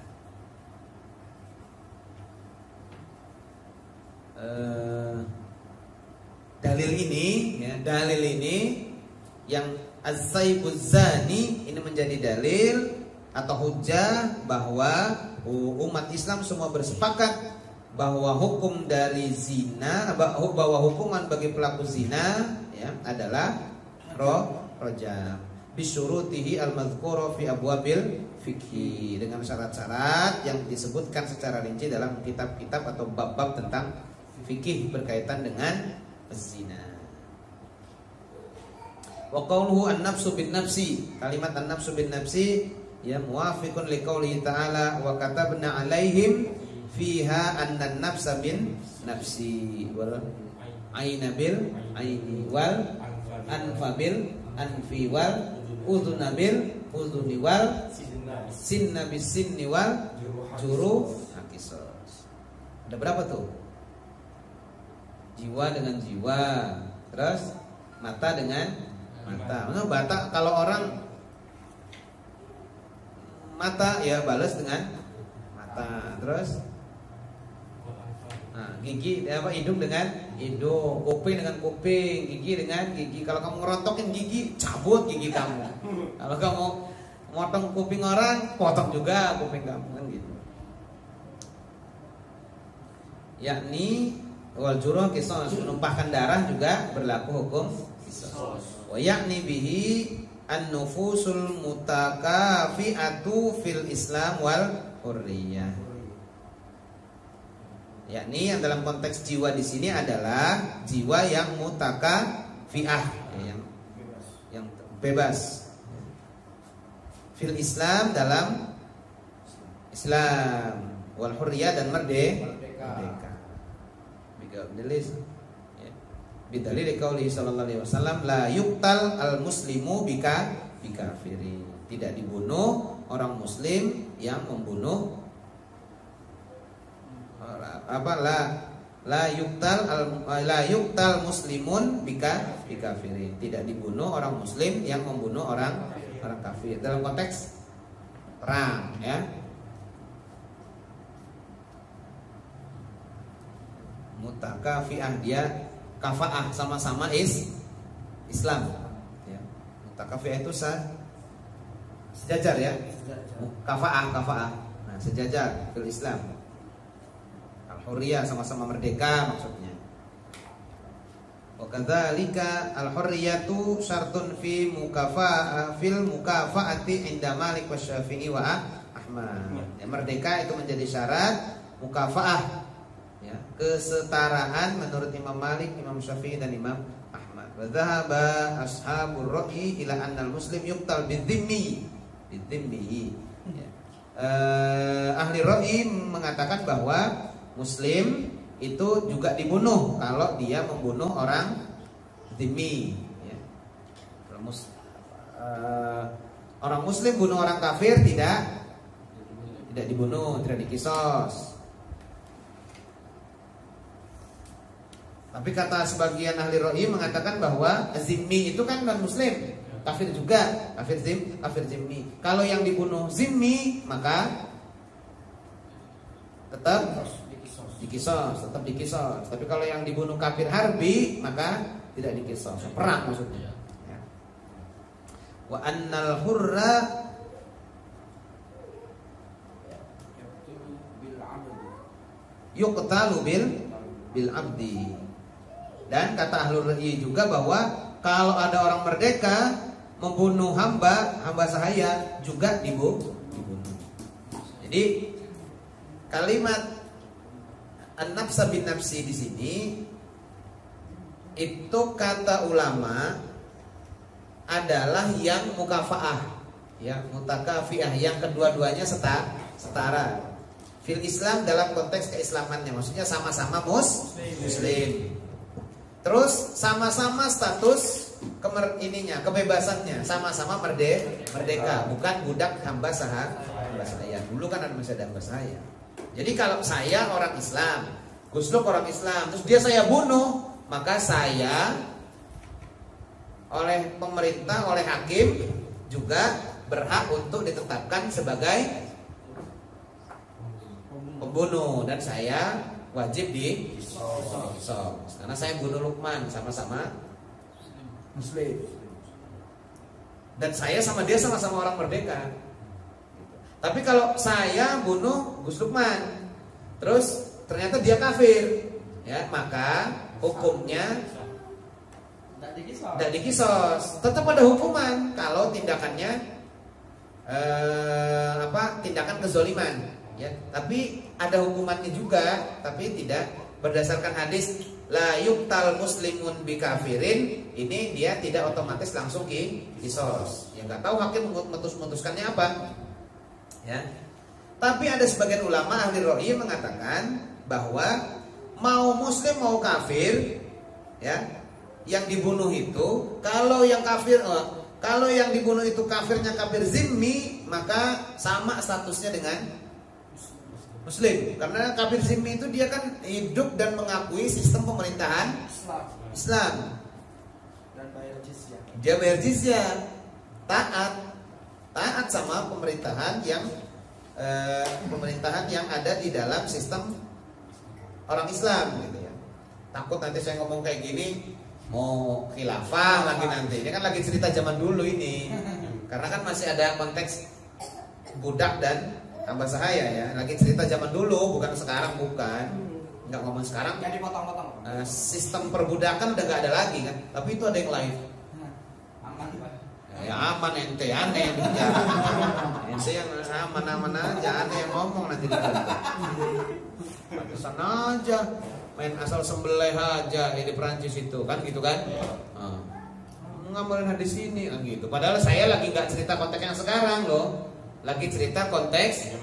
Dalil ini yang az-zaibuz zani ini menjadi dalil atau hujjah bahwa umat Islam semua bersepakat bahwa hukum dari zina, bahwa hukuman bagi pelaku zina ya adalah rajam bisyurutihi al-madhkura fi abwabil fikih, dengan syarat-syarat yang disebutkan secara rinci dalam kitab-kitab atau bab-bab tentang fikih berkaitan dengan zina. Wa qawluhu an-nafsu bin nafsi, kalimat an-nafsu bin nafsi ya muwafiqun liqaulihi ta'ala wa katabna 'alaihim fiha annan nafsa bin nafsi wal aina bil aini wal anfa bil anfi wal udhuna bil udhuni wal sinna bis sinni wal juru qisas. Ada berapa tuh? Jiwa dengan jiwa, terus mata dengan mata. Mata kalau orang mata ya balas dengan mata, terus gigi apa hidung dengan hidung, kuping dengan kuping, gigi dengan gigi. Kalau kamu ngerontokin gigi, cabut gigi kamu. Kalau kamu motong kuping orang, potong juga kuping kamu kan gitu. Yakni wal juruh qisas, menumpahkan darah juga berlaku hukum qisas. Wa yakni bihi an-nufusul mutakafi'atu fil Islam wal hurriyah. Yakni yang dalam konteks jiwa di sini adalah jiwa yang mutakafi'ah, yang bebas. Fil Islam, dalam Islam, wal hurriyah, dan merdeka. Bidalil qauli sallallahu alaihi wasallam la yuqtal al muslimu bikafiri. Tidak dibunuh orang muslim yang membunuh la yuqtal muslimun bikafirin. Tidak dibunuh orang muslim yang membunuh orang kafir dalam konteks perang ya. Mutakafi'ah, dia kafaah, sama-sama Islam ya. Mutakafi'ah itu sejajar ya. Kafaah. Nah, sejajar fil Islam. Al-hurriyah, sama-sama merdeka maksudnya. Wa kadzalika al-hurriyatu syartun fil mukafaati inda Malik wa Syafi'i wa Ahmad. Ya, merdeka itu menjadi syarat mukafaah ya, kesetaraan menurut Imam Malik, Imam Syafi'i, dan Imam Ahmad. Wa dhahaba ashabur ra'yi ila anna al-muslim yuqtal bidzimmi. Ya. Ahli ra'yi mengatakan bahwa muslim itu juga dibunuh kalau dia membunuh orang dzimmi ya. Orang muslim bunuh orang kafir tidak dibunuh, tidak dikisos. Tapi kata sebagian ahli ra'yi mengatakan bahwa zimmi itu kan non muslim, kafir juga, kafir zimmi. Kalau yang dibunuh zimmi maka tetap dikisos. Tapi kalau yang dibunuh kafir harbi maka tidak dikisos. Perang maksudnya. Ya. Wa annal hurra yuqtalu bil abdi. Dan kata ahlul ra'yi juga bahwa kalau ada orang merdeka membunuh hamba sahaya juga dibunuh. Jadi kalimat an-nafsa bin nafsi di sini itu kata ulama adalah yang mukafaah, ya, mutakafiah, yang kedua-duanya setara. Fil Islam dalam konteks keislamannya, maksudnya sama-sama muslim. Terus sama-sama status kebebasannya sama-sama merdeka, bukan budak hamba sahaya. Dulu kan masih ada hamba sahaya. Jadi kalau saya orang Islam, Gus Dur orang Islam, terus dia saya bunuh, maka saya oleh pemerintah, oleh hakim juga berhak untuk ditetapkan sebagai pembunuh dan saya wajib dikisos karena saya bunuh Lukman sama-sama Muslim dan saya sama dia sama-sama orang merdeka. Tapi kalau saya bunuh Gus Lukman terus ternyata dia kafir, ya maka hukumnya tidak dikisos, tetap ada hukuman kalau tindakannya tindakan kezoliman, ya. Tapi ada hukumannya juga, tapi tidak berdasarkan hadis la yuqtal muslimun bi kafirin. Ini dia tidak otomatis langsung kisos. Ya nggak tahu hakim memutuskannya apa, ya. Tapi ada sebagian ulama ahli ra'yi mengatakan bahwa mau muslim mau kafir, ya, yang dibunuh itu kalau yang dibunuh itu kafirnya kafir zimmi, maka sama statusnya dengan muslim. Karena kafir zimmi itu dia kan hidup dan mengakui sistem pemerintahan Islam. Dan bayar jizyah. Dia bayar jizyah, taat sama pemerintahan yang ada di dalam sistem orang Islam, gitu ya. Takut nanti saya ngomong kayak gini mau khilafah lagi nanti. Ini kan lagi cerita zaman dulu ini. Karena kan masih ada konteks budak dan hamba sahaya, ya. Lagi cerita zaman dulu, bukan sekarang, bukan. Enggak ngomong sekarang. Jadi potong-potong. Sistem perbudakan udah nggak ada lagi kan. Tapi itu ada yang live. Aman, Pak. Ya aman ente aneh ya. Ente yang aman aja, aneh yang ngomong nanti di kantor. Pantesan aja main asal sembelih aja di Perancis itu kan gitu kan. Ngambilin hadis ini gitu. Padahal saya lagi nggak cerita konteks yang sekarang loh. Lagi cerita konteks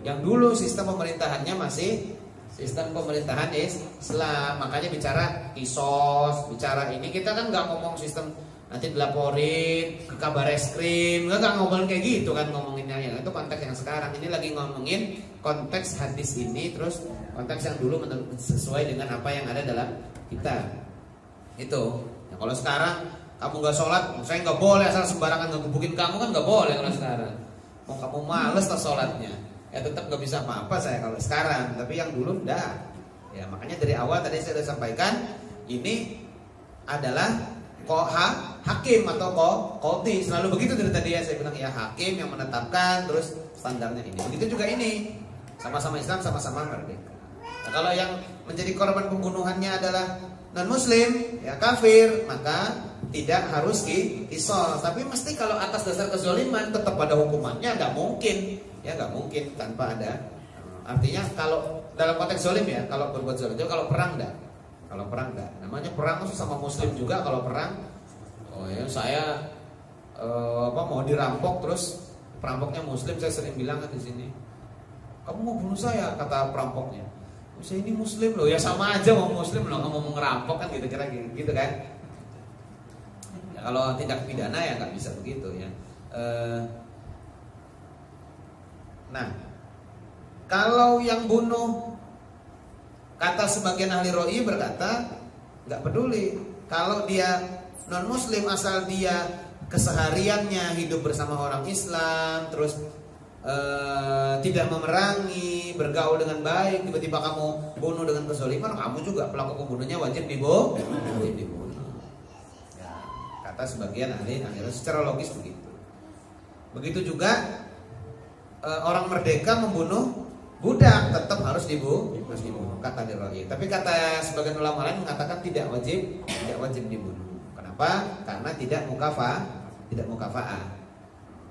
yang dulu sistem pemerintahannya masih sistem pemerintahan Islam. Makanya bicara kisos, bicara ini kita kan nggak ngomong sistem nanti dilaporin ke kabar reskrim, nggak ngomongin kayak gitu kan ngomonginnya, ya itu konteks yang sekarang. Ini lagi ngomongin konteks hadis ini, terus konteks yang dulu sesuai dengan apa yang ada dalam kita itu. Ya, kalau sekarang kamu nggak sholat, saya nggak boleh asal sembarangan ngegebukin kamu kan nggak boleh kalau sekarang. Mau kamu males tak sholatnya, ya tetap nggak bisa apa-apa saya kalau sekarang. Tapi yang dulu enggak. Ya makanya dari awal tadi saya sudah sampaikan ini adalah hakim atau qadhi, selalu begitu dari tadi ya saya bilang, ya hakim yang menetapkan terus standarnya ini. Begitu juga ini, sama-sama Islam, sama-sama merdeka. Nah, kalau yang menjadi korban pembunuhannya adalah non muslim, ya kafir, maka tidak harus kisos. Tapi mesti kalau atas dasar kezaliman tetap ada hukumannya, nggak mungkin, ya nggak mungkin tanpa ada. Artinya kalau dalam konteks zalim ya, kalau berbuat zalim, kalau perang enggak. Kalau perang enggak, namanya perang sama muslim juga. Kalau perang, oh ya saya mau dirampok terus perampoknya muslim, saya sering bilang kan di sini, kamu mau bunuh saya, kata perampoknya, saya ini muslim loh, ya sama aja mau muslim loh, kamu mau ngerampok kan gitu kira gitu kan. Ya, kalau tindak pidana ya nggak bisa begitu ya. Nah, kalau yang bunuh, kata sebagian ahli roi berkata nggak peduli kalau dia non muslim asal dia kesehariannya hidup bersama orang Islam, terus tidak memerangi, bergaul dengan baik, tiba-tiba kamu bunuh dengan kezaliman, kamu juga pelaku pembunuhnya wajib dibunuh. Ya, kata sebagian ahli secara logis begitu. Begitu juga orang merdeka membunuh budak tetap harus dibunuh, kata diroi. Tapi kata sebagian ulama lain mengatakan tidak wajib dibunuh. Kenapa? Karena tidak mukafaah.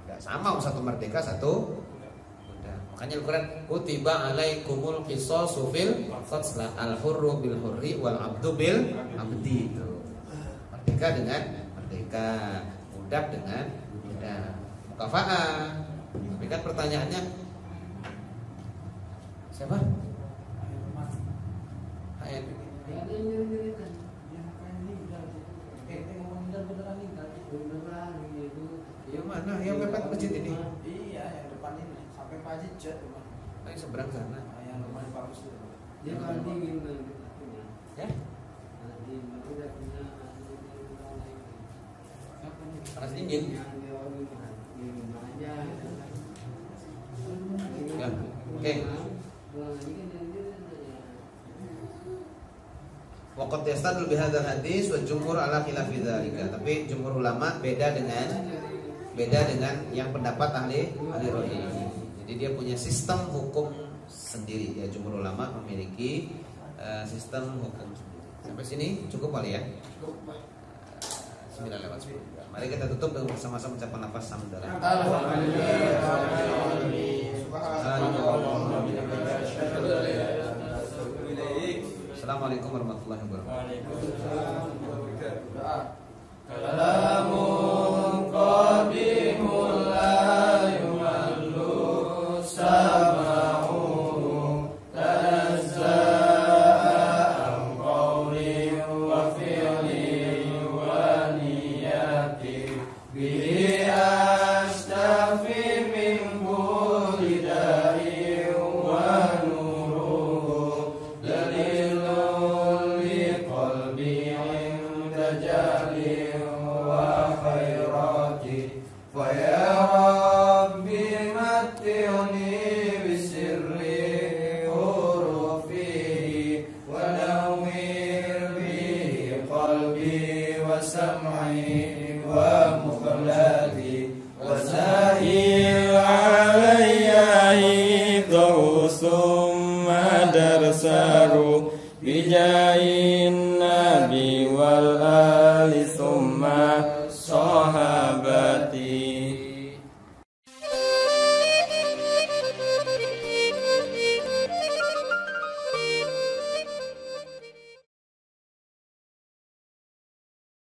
Tidak sama, satu merdeka, satu budak. Makanya Al-Qur'an kutiba alaikumul qisasu fil qatl al-hurru bil hurri wal abdu bil abdi. Itu merdeka dengan merdeka, budak dengan budak. Mukafaah. Tapi kan pertanyaannya siapa? Ayat. Yang mana? Yang mepet masjid ini? Iya, yang depan ini sampai Pak Haji jet rumah. Yang seberang sana. Yang rumah bagus itu. Dia kan dingin kan kita punya. Ya? Nanti udah punya apa nih? Panas dingin. Yang di rumah aja. Ya. Oke. Waqad yastadul bihadzal hadis wa jumhur ala khilafi dzalika. Tapi jumhur ulama beda dengan yang pendapat ahli ra'yi. Jadi dia punya sistem hukum sendiri. Ya, jumhur ulama memiliki sistem hukum sendiri. Sampai sini cukup kali ya? Cukup. 9:10. Mari kita tutup dengan bersama-sama ucapan lafaz hamdalah. Assalamualaikum warahmatullahi wabarakatuh. Kalamun qadimul la yumallu sama'u tanazza'a an qawli wa fi'li wa niyati bihi astafi min kulli da'i wa nuruhu dalilun li qalbi 'inda jali فيا ربي متعني بسر حروفه ونوّر به قلبي وسمعي ومخلتي وسهل علي حفظه ثم درسه بجاه النبي والآل ثم صحابتي